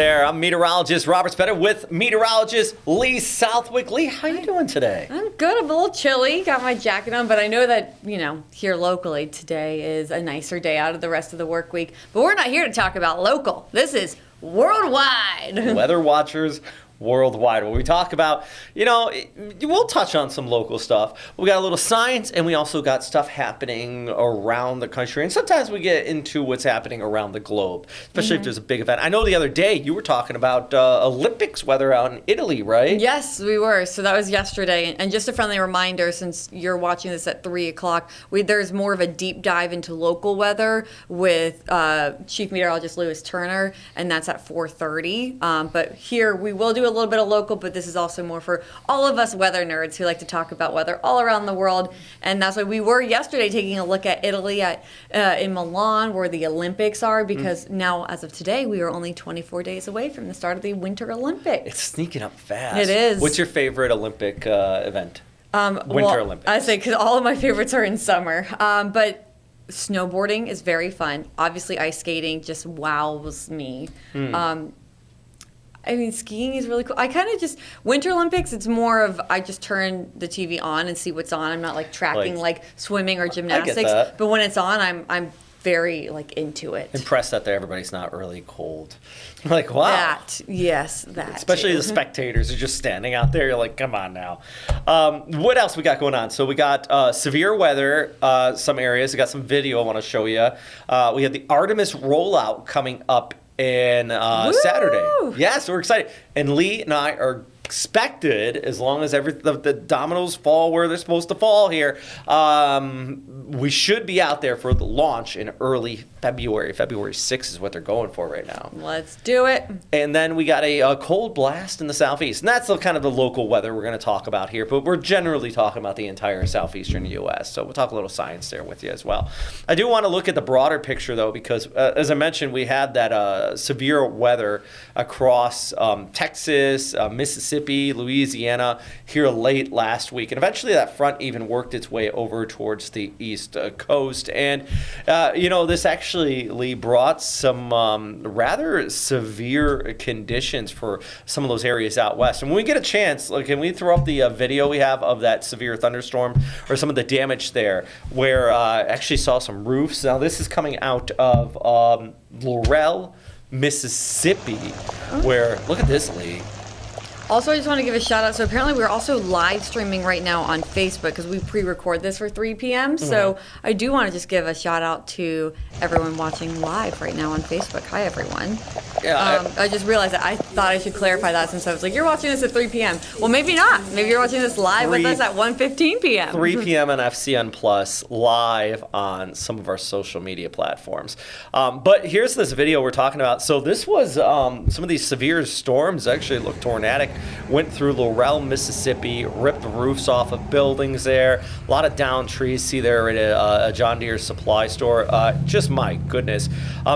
There, I'm meteorologist Robert Spetta with meteorologist Lee Southwick. Lee, how you doing today? I'm good. I'm a little chilly. Got my jacket on, but I know that, here locally today is a nicer day out of the rest of the work week. But we're not here to talk about local. This is worldwide. Weather watchers worldwide. What we talk about, we'll touch on some local stuff. We got a little science, and we also got stuff happening around the country. And sometimes we get into what's happening around the globe, especially if there's a big event. I know the other day you were talking about Olympics weather out in Italy, right? Yes, we were. So that was yesterday. And just a friendly reminder, since you're watching this at 3 o'clock, there's more of a deep dive into local weather with Chief Meteorologist Lewis Turner, and that's at 4:30. But here we will do a little bit of local, but this is also more for all of us weather nerds who like to talk about weather all around the world. And that's why we were yesterday taking a look at Italy in Milan, where the Olympics are, because now, as of today, we are only 24 days away from the start of the Winter Olympics. It's sneaking up fast. It is. What's your favorite Olympic event? Winter Olympics. I say because all of my favorites are in summer. But snowboarding is very fun. Obviously, ice skating just wows me. Skiing is really cool. I kind of just, Winter Olympics, it's more of, I just turn the TV on and see what's on. I'm not tracking swimming or gymnastics. I get that. But when it's on, I'm very into it. Impressed that everybody's not really cold. Like, wow. That, yes, that. Especially too. the spectators are just standing out there. You're like, come on now. What else we got going on? So we got severe weather, some areas. We got some video I want to show you. We have the Artemis rollout coming up in Saturday. Yes, we're excited. And Lee and I are expected, as long as the dominoes fall where they're supposed to fall here, we should be out there for the launch in early February. February 6th is what they're going for right now. Let's do it. And then we got a cold blast in the southeast. And that's kind of the local weather we're going to talk about here. But we're generally talking about the entire southeastern U.S. So we'll talk a little science there with you as well. I do want to look at the broader picture, though, because as I mentioned, we had that severe weather across Texas, Mississippi, Louisiana here late last week. And eventually that front even worked its way over towards the east coast. And, this actually, Lee, brought some rather severe conditions for some of those areas out west. And when we get a chance, can we throw up the video we have of that severe thunderstorm or some of the damage there where I actually saw some roofs. Now, this is coming out of Laurel, Mississippi, where, look at this, Lee. Also, I just want to give a shout out. So apparently we're also live streaming right now on Facebook because we pre-record this for 3 p.m. So I do want to just give a shout out to everyone watching live right now on Facebook. Hi, everyone. Yeah, I just realized that I thought I should clarify that since I was like, you're watching this at 3 p.m. Well, maybe not. Maybe you're watching this live with us at 1:15 p.m. 3 p.m. on FCN Plus, live on some of our social media platforms. But here's this video we're talking about. So this was some of these severe storms actually look tornadic. Went through Laurel, Mississippi, ripped roofs off of buildings there. A lot of downed trees. See there at a John Deere supply store. Just my goodness.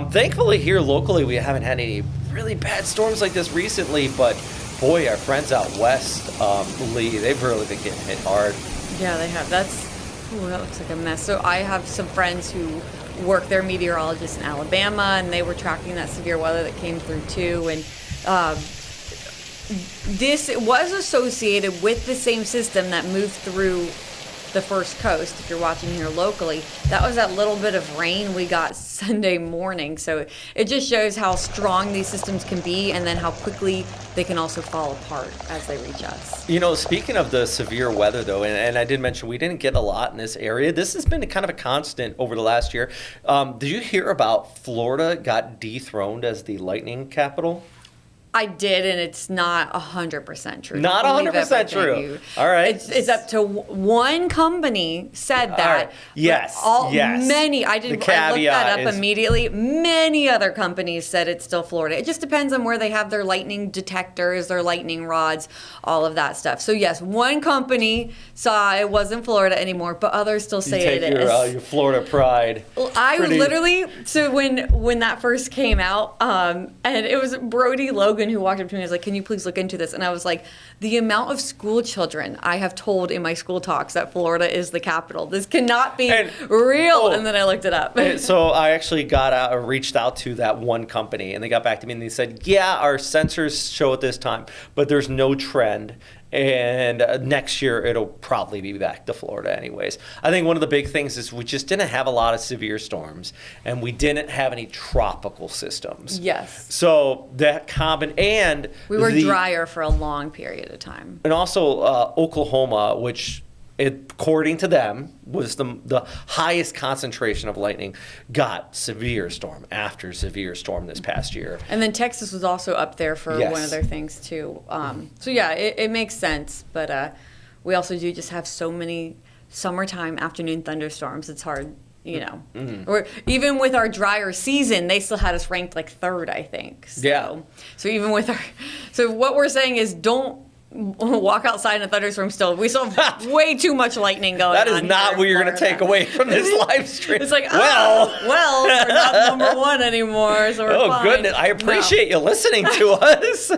Thankfully here locally we haven't had any really bad storms like this recently, but boy, our friends out west, Lee, they've really been getting hit hard. Yeah, they have. That looks like a mess. So I have some friends who work, they're meteorologists in Alabama, and they were tracking that severe weather that came through too. And this was associated with the same system that moved through the first coast. If you're watching here locally, that was that little bit of rain we got Sunday morning. So it just shows how strong these systems can be and then how quickly they can also fall apart as they reach us. Speaking of the severe weather, though, and I did mention we didn't get a lot in this area. This has been kind of a constant over the last year. Did you hear about Florida got dethroned as the lightning capital? I did, and it's not 100% true. Not 100% true. All right. It's up to one company said that. Right. Yes. Yes. Many. I looked that up immediately. Many other companies said it's still Florida. It just depends on where they have their lightning detectors, their lightning rods, all of that stuff. So yes, one company saw it wasn't Florida anymore, but others still say it is. Your Florida pride. I literally, so when that first came out, and it was Brody Logan husband who walked up to me was like, can you please look into this? And I was like, the amount of school children I have told in my school talks that Florida is the capital. This cannot be real. And then I looked it up. So I actually reached out to that one company, and they got back to me and they said, yeah, our sensors show at this time, but there's no trend. And next year, it'll probably be back to Florida anyways. I think one of the big things is we just didn't have a lot of severe storms, and we didn't have any tropical systems. Yes. So that and we were drier for a long period of time. And also Oklahoma, which according to them was the highest concentration of lightning, got severe storm after severe storm this past year. And then Texas was also up there for one of their things too. So yeah, it makes sense, but we also do just have so many summertime afternoon thunderstorms. It's hard, you know. Or even with our drier season, they still had us ranked like 3rd, I think. So, so even with so what we're saying is don't walk outside in a thunderstorm still. We still have way too much lightning going on. That is not what you're going to take away from this live stream. It's like, well, we're not number 1 anymore, so we're fine. Goodness, I appreciate you listening to us.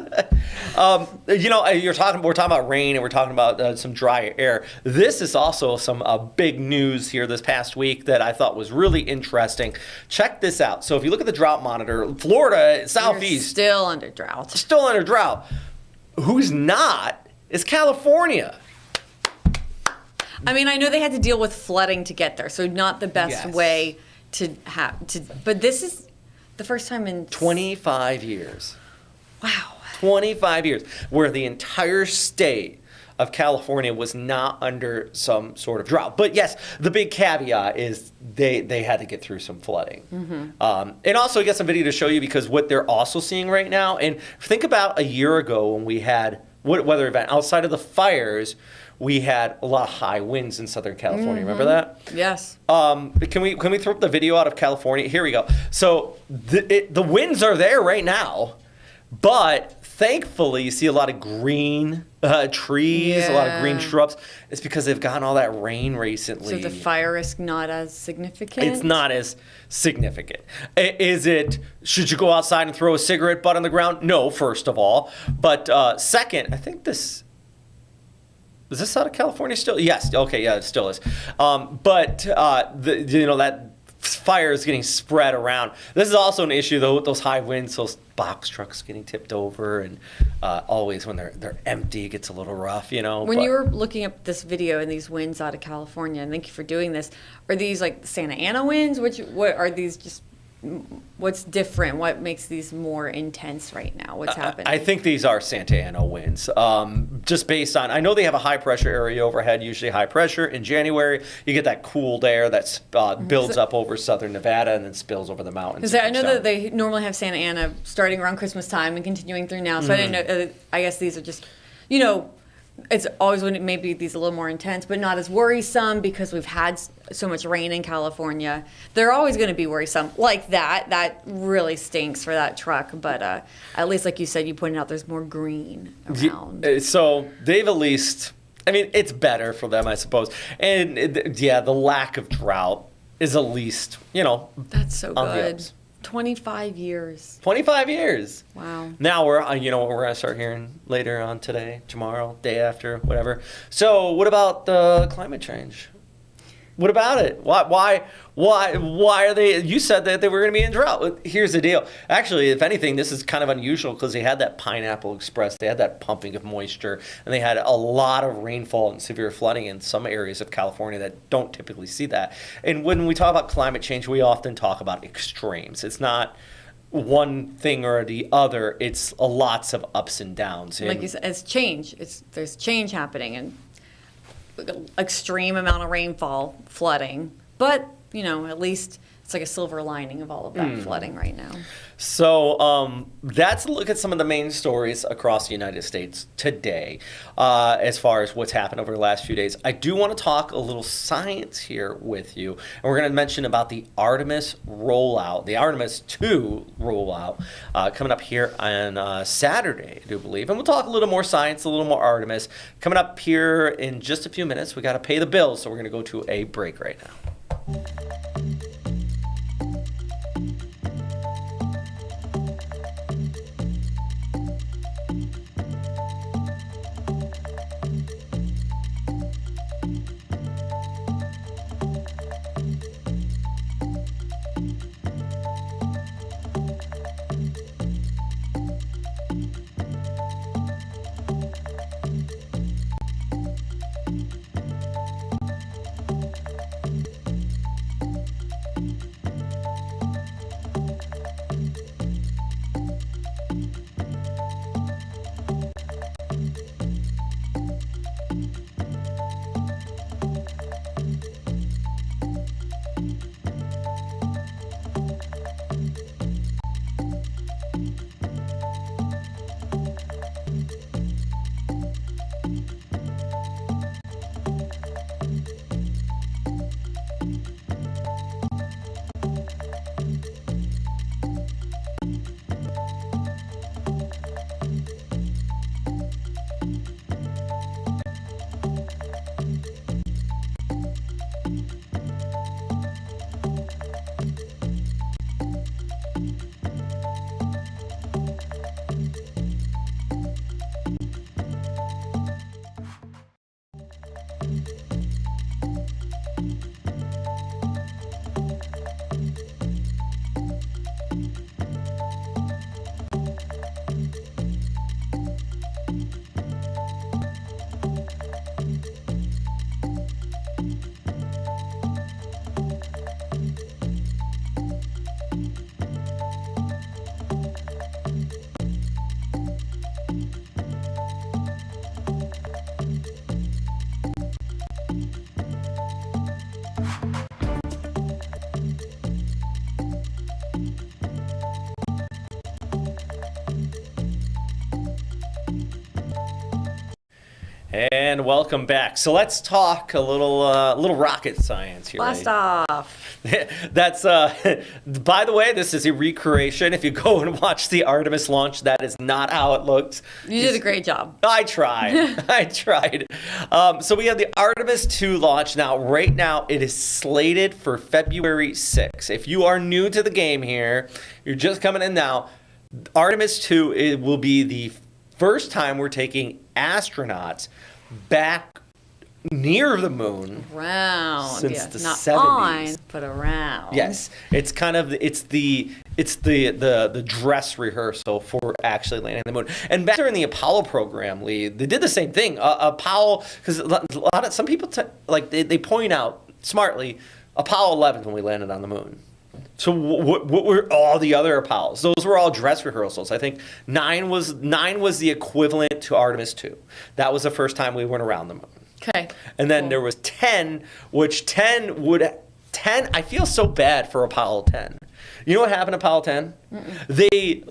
You know, we're talking about rain, and we're talking about some dry air. This is also some big news here this past week that I thought was really interesting. Check this out. So if you look at the drought monitor, Florida, Southeast. Still under drought. Still under drought. Who's not is California. I mean, I know they had to deal with flooding to get there, so not the best way to have to. But this is the first time in 25 years. Wow. 25 years where the entire state of California was not under some sort of drought. But yes, the big caveat is they had to get through some flooding. And also get some video to show you, because what they're also seeing right now, and think about a year ago when we had weather event outside of the fires, we had a lot of high winds in Southern California. Remember that? Yes. Can we throw up the video out of California? Here we go. So the winds are there right now, but thankfully, you see a lot of green trees, a lot of green shrubs. It's because they've gotten all that rain recently. So the fire risk not as significant? It's not as significant. Should you go outside and throw a cigarette butt on the ground? No, first of all. But second, I think is this out of California still? Yes. Okay, yeah, it still is. But that fire is getting spread around. This is also an issue, though, with those high winds, those box trucks getting tipped over, and always when they're empty, it gets a little rough, you know. When you were looking up this video and these winds out of California, and thank you for doing this, are these like Santa Ana winds? What are these just? What's different? What makes these more intense right now? What's happening? I think these are Santa Ana winds. Just based on, I know they have a high pressure area overhead, usually high pressure. In January, you get that cooled air that builds up over southern Nevada and then spills over the mountains. Because I know that they normally have Santa Ana starting around Christmas time and continuing through now. So I didn't know. I guess these are just, it's always when it may be these a little more intense, but not as worrisome because we've had so much rain in California. They're always going to be worrisome like that. That really stinks for that truck. But at least, like you said, you pointed out there's more green around. So they've at least, it's better for them, I suppose. And the lack of drought is at least, That's so good. 25 years. 25 years. Wow. Now we're going to start hearing later on today, tomorrow, day after, whatever. So what about the climate change? What about it? Why are they? You said that they were going to be in drought. Here's the deal. Actually, if anything, this is kind of unusual because they had that Pineapple Express. They had that pumping of moisture, and they had a lot of rainfall and severe flooding in some areas of California that don't typically see that. And when we talk about climate change, we often talk about extremes. It's not one thing or the other. It's lots of ups and downs. Like you said, it's change. There's change happening, and extreme amount of rainfall, flooding, but at least it's like a silver lining of all of that flooding right now. So that's a look at some of the main stories across the United States today as far as what's happened over the last few days. I do want to talk a little science here with you, and we're going to mention about the Artemis rollout, the Artemis 2 rollout coming up here on Saturday, I do believe. And we'll talk a little more science, a little more Artemis. Coming up here in just a few minutes, we got to pay the bills, so we're going to go to a break right now. And welcome back. So let's talk a little rocket science here. Blast off. That's by the way, this is a recreation. If you go and watch the Artemis launch, that is not how it looked. You did a great job. I tried. I tried. So we have the Artemis 2 launch now. Right now, it is slated for February 6th. If you are new to the game here, you're just coming in now. Artemis 2 it will be the first time we're taking astronauts back near the moon Around. since Yes, the not 70s. on, but around. Yes, it's kind of it's the dress rehearsal for actually landing on the moon. And back during the Apollo program, Lee, they did the same thing. Apollo, because some people they point out smartly, Apollo 11 when we landed on the moon. So what were all the other Apollos? Those were all dress rehearsals. I think 9 was the equivalent to Artemis 2. That was the first time we went around the moon. Okay. And then Cool. there was 10, which 10 I feel so bad for Apollo 10. You know what happened to Apollo 10? The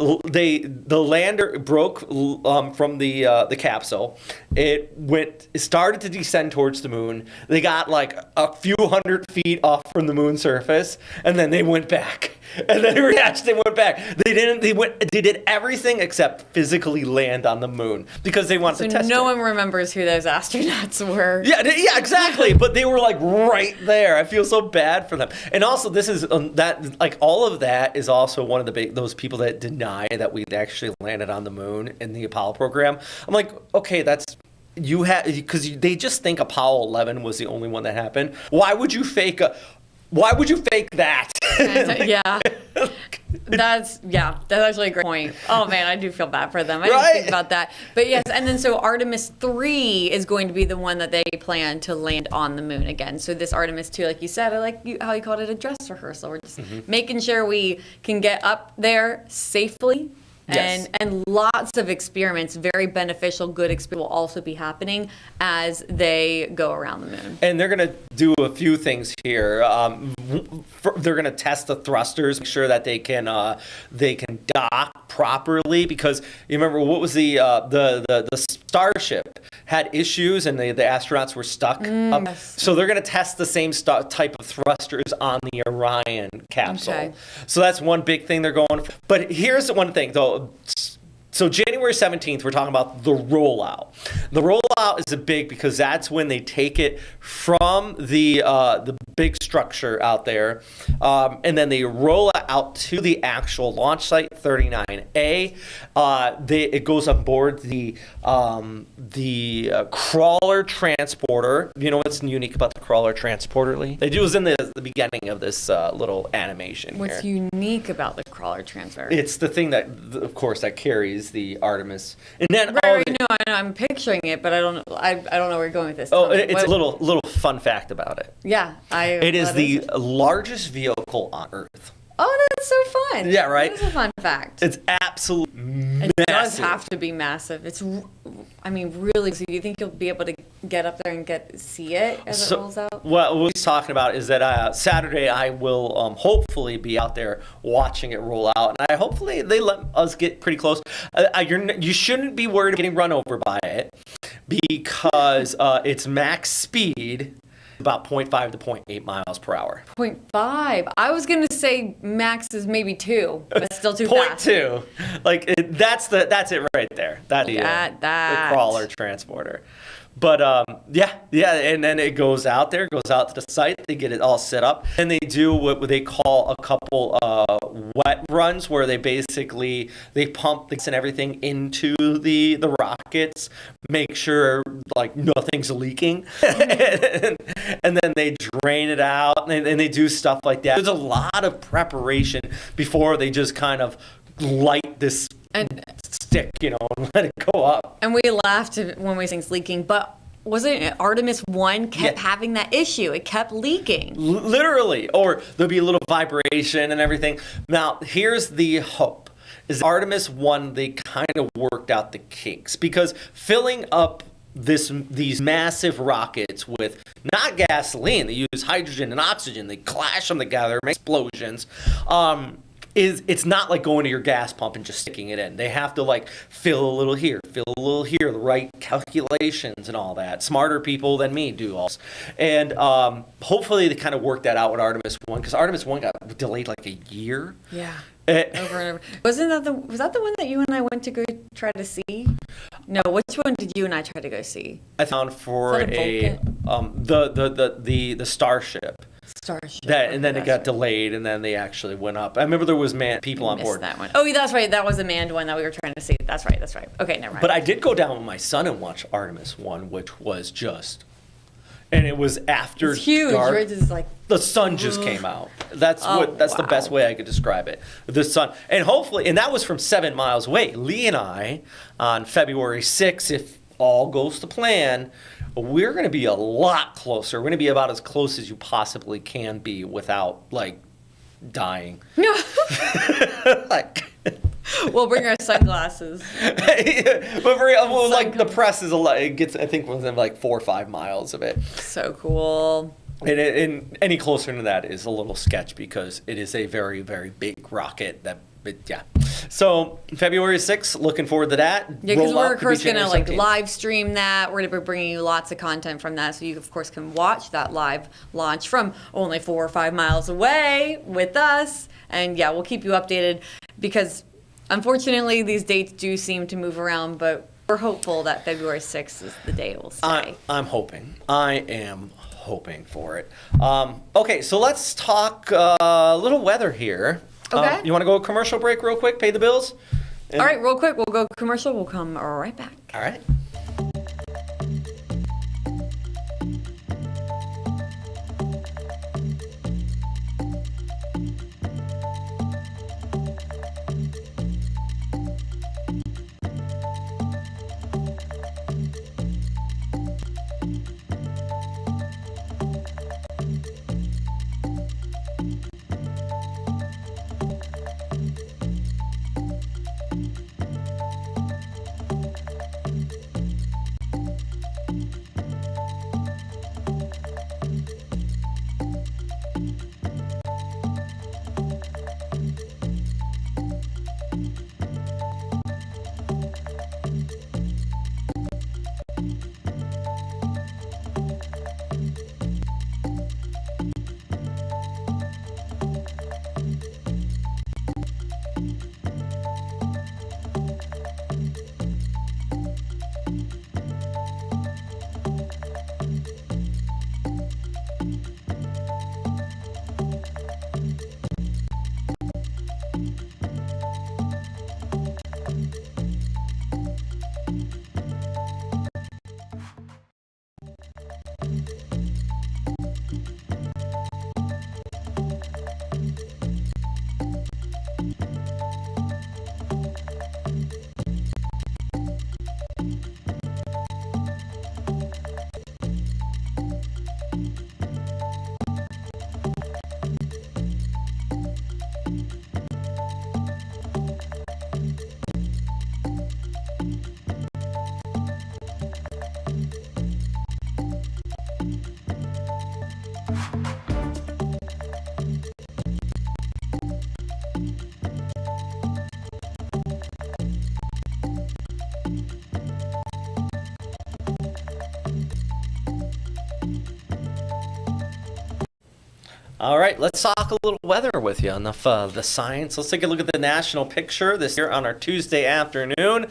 lander broke from the capsule. It started to descend towards the moon. They got like a few hundred feet off from the moon surface, and then they went back. And then they went back. They did everything except physically land on the moon because they wanted to test no it. one remembers who those astronauts were. Yeah, exactly. But they were like right there. I feel so bad for them. And also, this is that like all of that is also one of those people that deny that we actually landed on the moon in the Apollo program. I'm like, okay, because they just think Apollo 11 was the only one that happened. Why would you fake that? Yeah. That's actually a great point. Oh man, I do feel bad for them. I didn't Right? think about that. But yes, and then so Artemis 3 is going to be the one that they plan to land on the moon again. So this Artemis 2, like you said, I like how you called it a dress rehearsal. We're just making sure we can get up there safely. Yes. And lots of experiments, very beneficial, good experiments will also be happening as they go around the moon. And they're going to do a few things here. They're going to test the thrusters, make sure that they can dock properly. Because you remember what was the Starship had issues and the astronauts were stuck up. Yes. So they're going to test the same type of thrusters on the Orion capsule. Okay. So that's one big thing they're going for. But here's the one thing though. So January 17th, we're talking about the rollout. The rollout is a big because that's when they take it from the big structure out there, and then they roll it out to the actual launch site, 39A. It goes on board the crawler transporter. You know what's unique about the crawler transporter, Lee? It was in the beginning of this little animation What's here. unique about the crawler transfer? It's the thing that, of course, that carries the Artemis, and then Right, no, I know, I'm picturing it, but I don't know where you're going with this. Oh, Tell me. it's a little fun fact about it. Yeah, It is what the it? largest vehicle on Earth. Oh, that's so fun. Yeah, right? That's a fun fact. It's absolutely It does massive. have to be massive. Really. So do you think you'll be able to get up there and see it as it rolls out? What he's talking about is that Saturday I will hopefully be out there watching it roll out, and hopefully they let us get pretty close. You shouldn't be worried about getting run over by it because its max speed about 0.5 to 0.8 miles per hour. 0.5. I was gonna say max is maybe 2, but still too fast. 0.2. Like that's it right there. That's Look at that. the crawler transporter. But and then it goes out there, goes out to the site. They get it all set up, and they do what they call a couple wet runs, where they basically pump things and everything into the rockets, make sure like nothing's leaking, and then they drain it out, and they do stuff like that. There's a lot of preparation before they just kind of light this stick, and let it go up. And we laughed when we were saying it's leaking, but wasn't it Artemis 1 kept having that issue? It kept leaking. Literally. Or there'll be a little vibration and everything. Now, here's the hope. Is Artemis 1, they kind of worked out the kinks. Because filling up these massive rockets with not gasoline, they use hydrogen and oxygen, they clash them together, make explosions. it's not like going to your gas pump and just sticking it in. They have to like fill a little here, the right calculations and all that. Smarter people than me do all this. And hopefully they kind of work that out with Artemis 1, because Artemis 1 got delayed like a year. Yeah. Over and over. Was that the one that you and I went to go try to see? No, which one did you and I try to go see? I found for the Starship. Starship. And then it got delayed, and then they actually went up. I remember there was people on board. That one. Oh, that's right. That was the manned one that we were trying to see. That's right. Okay, never mind. But I did go down with my son and watch Artemis 1, which was just... And it was after it's huge, dark. Right? It's like the sun just came out. That's the best way I could describe it. The sun, and hopefully, and that was from 7 miles away. Lee and I, on February 6th, if all goes to plan, we're going to be a lot closer. We're going to be about as close as you possibly can be without like dying. Like. We'll bring our sunglasses. But for real, like the press is a lot. It gets, I think, within like 4 or 5 miles of it. So cool. And any closer to that is a little sketch because it is a very, very big rocket. Yeah. So February 6th, looking forward to that. Yeah, because we're of course gonna like live stream that. We're gonna be bringing you lots of content from that, so you of course can watch that live launch from only 4 or 5 miles away with us. And yeah, we'll keep you updated because. Unfortunately, these dates do seem to move around, but we're hopeful that February 6th is the day it will stay. I'm hoping. I am hoping for it. Okay, so let's talk a little weather here. Okay. You want to go commercial break real quick, pay the bills? All right, real quick. We'll go commercial. We'll come right back. All right. All right, let's talk a little weather with you on the science. Let's take a look at the national picture this year on our Tuesday afternoon.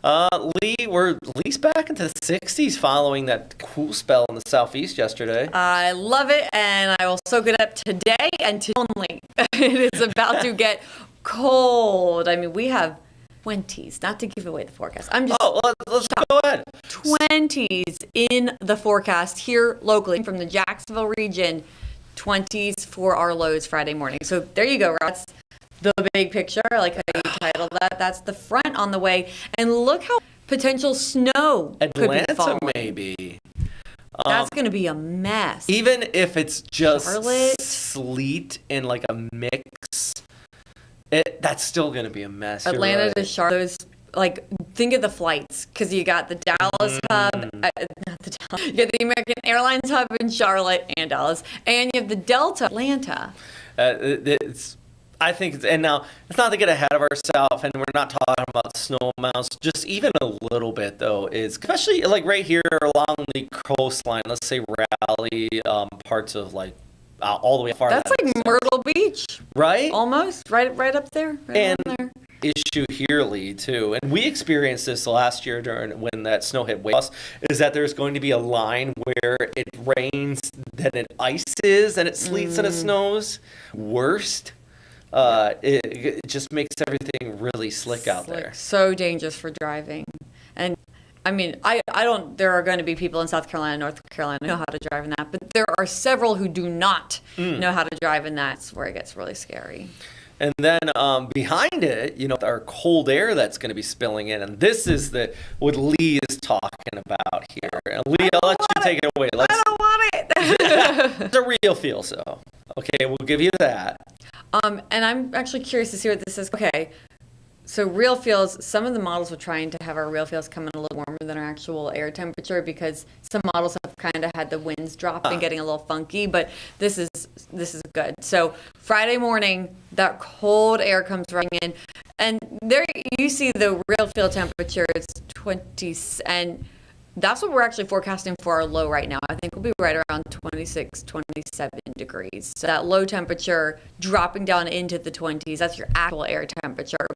Lee, we're at least back into the 60s following that cool spell in the southeast yesterday. I love it, and I will soak it up today and only. It is about to get cold. I mean, we have 20s, not to give away the forecast. I'm just let's go ahead. 20s in the forecast here locally from the Jacksonville region. 20s for our lows Friday morning. So there you go. That's the big picture, like how you titled that. That's the front on the way. And look how potential snow could be falling. Atlanta, maybe. That's going to be a mess. Even if it's just Charlotte. sleet and like a mix, that's still going to be a mess. Atlanta to Charlotte. Those, like, think of the flights, because you got the Dallas hub, not the Dallas, you got the American Airlines hub in Charlotte and Dallas, and you have the Delta Atlanta. I think, and now it's not to get ahead of ourselves, and we're not talking about snow amounts, just even a little bit though, is especially like right here along the coastline, let's say Raleigh, parts of like all the way far. That's like Myrtle Beach, right? Almost right up there. Right and around there. Issue here, Lee, too, and we experienced this last year during when that snow hit West, is that there's going to be a line where it rains, then it ices, and it sleets and it snows. Worst. It just makes everything really slick out there. So dangerous for driving. And I mean, I don't, there are going to be people in South Carolina, North Carolina who know how to drive in that, but there are several who do not know how to drive in that. That's where it gets really scary. And then behind it, our cold air that's going to be spilling in. And this is what Lee is talking about here. And Lee, I'll let you take it away. I don't want it. It's a real feel, so. Okay, we'll give you that. And I'm actually curious to see what this is. Okay, so real feels, some of the models were trying to have our real feels come in a little warmer than our actual air temperature because some models have kind of had the winds drop and getting a little funky, but this is good. So Friday morning, that cold air comes running in, and there you see the real feel temperature is 20, and that's what we're actually forecasting for our low right now. I think we'll be right around 26, 27 degrees. So that low temperature dropping down into the 20s, that's your actual air temperature.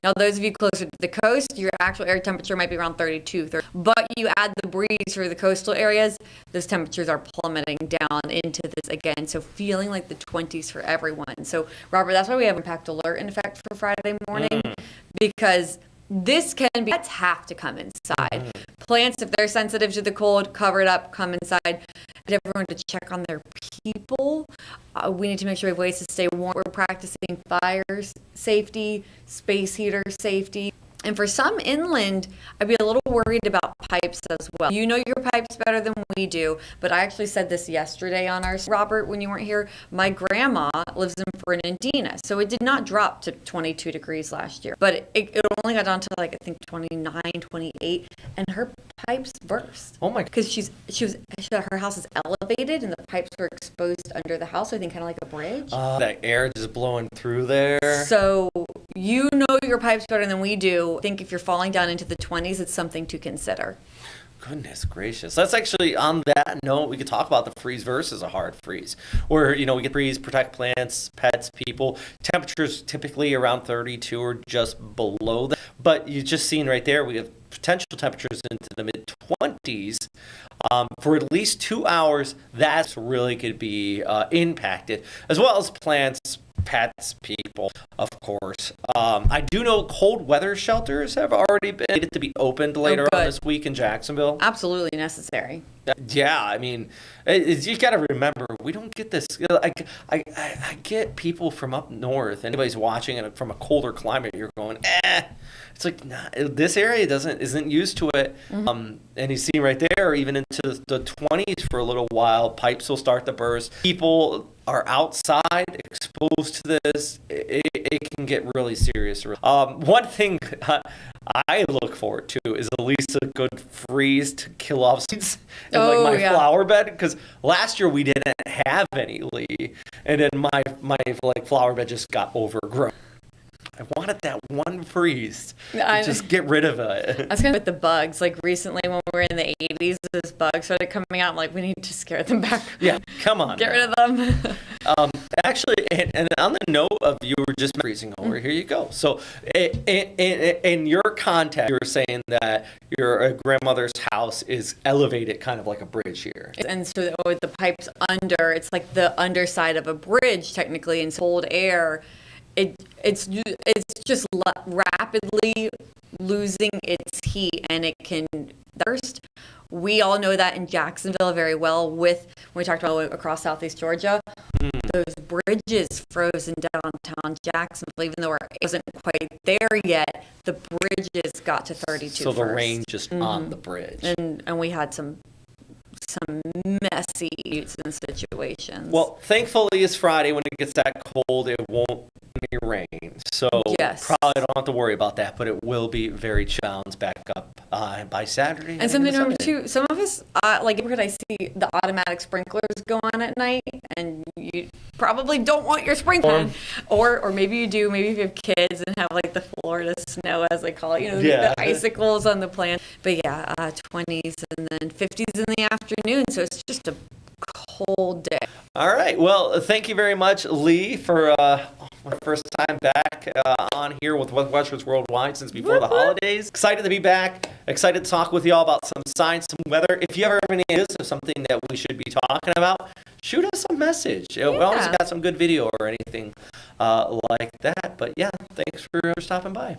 Now, those of you closer to the coast, your actual air temperature might be around 32, 30. But you add the breeze for the coastal areas, those temperatures are plummeting down into this again. So feeling like the 20s for everyone. So, Robert, that's why we have impact alert in effect for Friday morning, because this plants have to come inside. Plants, if they're sensitive to the cold, cover it up, come inside. Get everyone to check on their people. We need to make sure we have ways to stay warm. We're practicing fire safety, space heater safety. And for some inland, I'd be a little worried about pipes as well. You know your pipes better than we do, but I actually said this yesterday on our, Robert, when you weren't here, my grandma lives in Fernandina, so it did not drop to 22 degrees last year, but it only got down to like, I think 29, 28, and her pipes burst. Oh my! Because her house is elevated and the pipes were exposed under the house, so I think kind of like a bridge. That air just blowing through there. So you know your pipes better than we do. I think if you're falling down into the 20s, it's something to consider. Goodness gracious. That's actually, on that note, we could talk about the freeze versus a hard freeze. Where, we get freeze, protect plants, pets, people. Temperatures typically around 32 or just below that. But you just seen right there, we have potential temperatures into the mid-20s. For at least 2 hours, that's really could be impacted, as well as plants, pets, people, of course. I do know cold weather shelters have already been needed to be opened later on this week in Jacksonville. Absolutely necessary. Yeah, I mean, you got to remember, we don't get this. I get people from up north. Anybody's watching it from a colder climate, you're going, It's like, nah, this area isn't used to it. And you see right there, even into the 20s for a little while, pipes will start to burst. People are outside exposed to this. It can get really serious. One thing I look forward to is at least a good freeze to kill off seeds in my flower bed, because last year we didn't have any, Lee, and then my flower bed just got overgrown. I wanted that one freeze to just get rid of it. I was kind of with the bugs. Like recently when we were in the 80s, this bug started coming out. I'm like, we need to scare them back. Yeah, come on. Get rid of them. Actually, and on the note of you were just freezing over, here you go. So in your context, you were saying that your grandmother's house is elevated kind of like a bridge here. And so with the pipes under, it's like the underside of a bridge technically, and cold air. It's just rapidly losing its heat, and it can burst. We all know that in Jacksonville very well. When we talked about across Southeast Georgia, those bridges froze in downtown Jacksonville, even though it wasn't quite there yet. The bridges got to 32. So the rain just on the bridge, and we had some messy situations. Well, thankfully it's Friday. When it gets that cold, it won't be rain. So probably don't have to worry about that, but it will be very challenged back up by Saturday. And something to remember too, some of us this neighborhood, I see the automatic sprinklers go on at night, and you probably don't want your sprinkler, or maybe you do. Maybe if you have kids and have like the Florida snow, as they call it, the icicles on the plant. But yeah, 20s and then 50s in the afternoon, so it's just a cold day. All right. Well, thank you very much, Lee, for my first time back on here with Westerns Worldwide since before the holidays. Excited to be back. Excited to talk with you all about some signs, some weather. If you ever have any ideas of something that we should be talking about, shoot us a message. We always got some good video or anything like that. But yeah, thanks for stopping by.